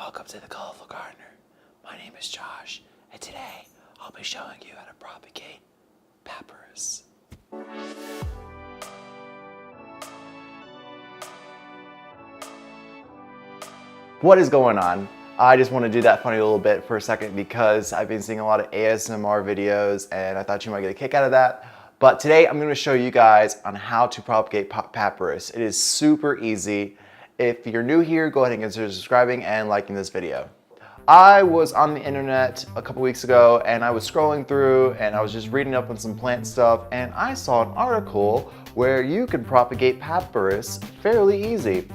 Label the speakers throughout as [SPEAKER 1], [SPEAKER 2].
[SPEAKER 1] welcome to the Colorful Gardener. My name is Josh, and today I'll be showing you how to propagate papyrus. What is going on? I just want to do that funny little bit for a second because I've been seeing a lot of ASMR videos and I thought you might get a kick out of that. But today I'm going to show you guys on how to propagate papyrus. It is super easy. If you're new here, go ahead and consider subscribing and liking this video. I was on the internet a couple weeks ago and I was scrolling through and I was just reading up on some plant stuff and I saw an article where you can propagate papyrus fairly easy.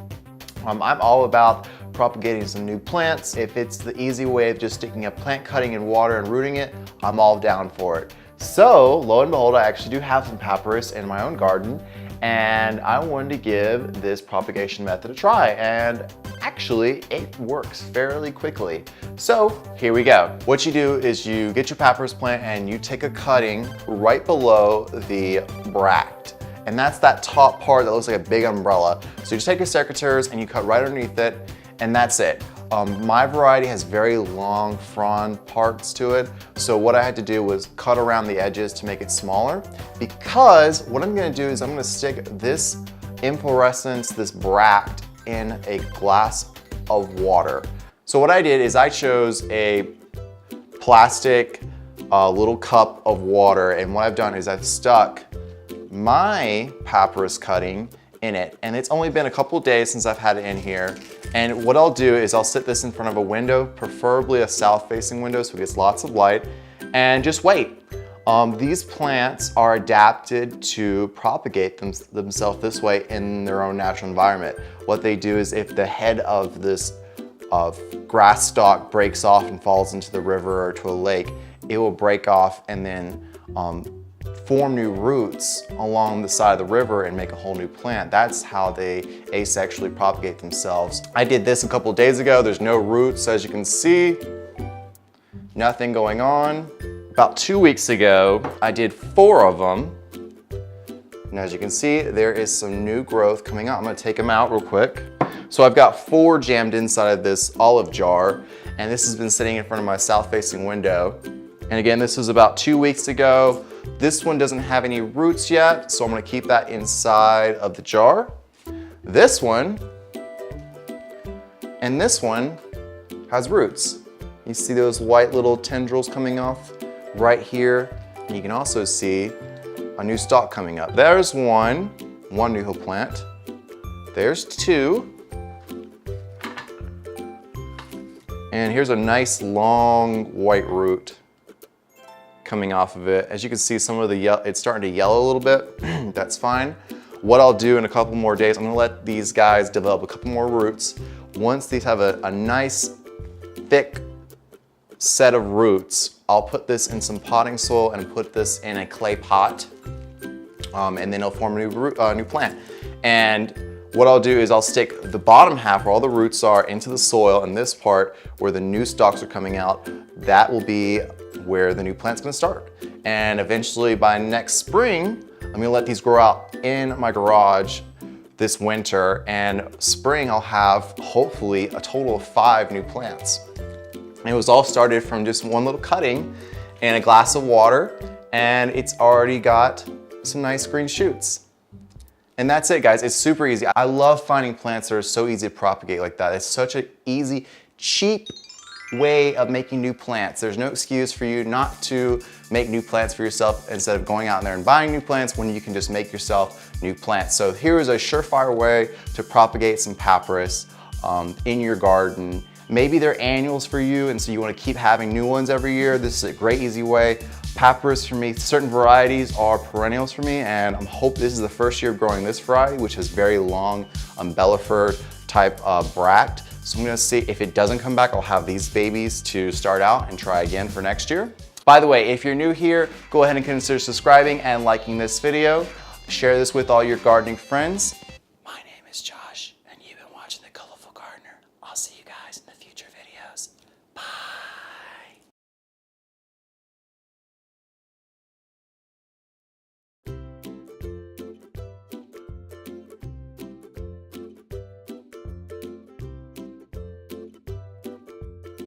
[SPEAKER 1] I'm all about propagating some new plants. If it's the easy way of just sticking a plant cutting in water and rooting it, I'm all down for it. So lo and behold, I actually do have some papyrus in my own garden and I wanted to give this propagation method a try, and actually it works fairly quickly. So here we go. What you do is you get your papyrus plant and you take a cutting right below the bract. And that's that top part that looks like a big umbrella. So you just take your secateurs and you cut right underneath it, and that's it. My variety has very long frond parts to it, so what I had to do was cut around the edges to make it smaller, because what I'm going to do is I'm going to stick this inflorescence, this bract, in a glass of water. So what I did is I chose a plastic little cup of water, and what I've done is I've stuck my papyrus cutting in it, and it's only been a couple days since I've had it in here. And what I'll do is I'll sit this in front of a window, preferably a south-facing window so it gets lots of light, and just wait. These plants are adapted to propagate themselves this way in their own natural environment. What they do is if the head of this grass stalk breaks off and falls into the river or to a lake, it will break off and then form new roots along the side of the river and make a whole new plant. That's how they asexually propagate themselves. I did this a couple days ago. There's no roots, as you can see. Nothing going on. About 2 weeks ago, I did 4 of them. And as you can see, there is some new growth coming out. I'm gonna take them out real quick. So I've got 4 jammed inside of this olive jar, and this has been sitting in front of my south-facing window. And again, this was about 2 weeks ago. This one doesn't have any roots yet, so I'm gonna keep that inside of the jar. This one and this one has roots. You see those white little tendrils coming off right here, and you can also see a new stalk coming up. There's one new whole plant. There's 2. And here's a nice long white root coming off of it. As you can see, some of the it's starting to yellow a little bit. That's fine. What I'll do in a couple more days, I'm gonna let these guys develop a couple more roots. Once these have a nice thick set of roots, I'll put this in some potting soil and put this in a clay pot, and then it'll form a new plant. And what I'll do is I'll stick the bottom half where all the roots are into the soil, and this part where the new stalks are coming out, that will be where the new plant's gonna start. And eventually by next spring, I'm gonna let these grow out in my garage this winter, and spring I'll have hopefully a total of 5 new plants. And it was all started from just one little cutting and a glass of water, and it's already got some nice green shoots. And that's it, guys. It's super easy. I love finding plants that are so easy to propagate like that. It's such an easy, cheap way of making new plants. There's no excuse for you not to make new plants for yourself instead of going out there and buying new plants when you can just make yourself new plants. So here is a surefire way to propagate some papyrus in your garden. Maybe they're annuals for you and so you want to keep having new ones every year. This is a great easy way. Papyrus for me, certain varieties are perennials for me, and I hope this is the first year of growing this variety, which has very long umbellifer type bract. So I'm gonna see if it doesn't come back, I'll have these babies to start out and try again for next year. By the way, if you're new here, go ahead and consider subscribing and liking this video. Share this with all your gardening friends. My name is Josh, and you've been watching The Colorful Gardener. I'll see you guys in the future videos.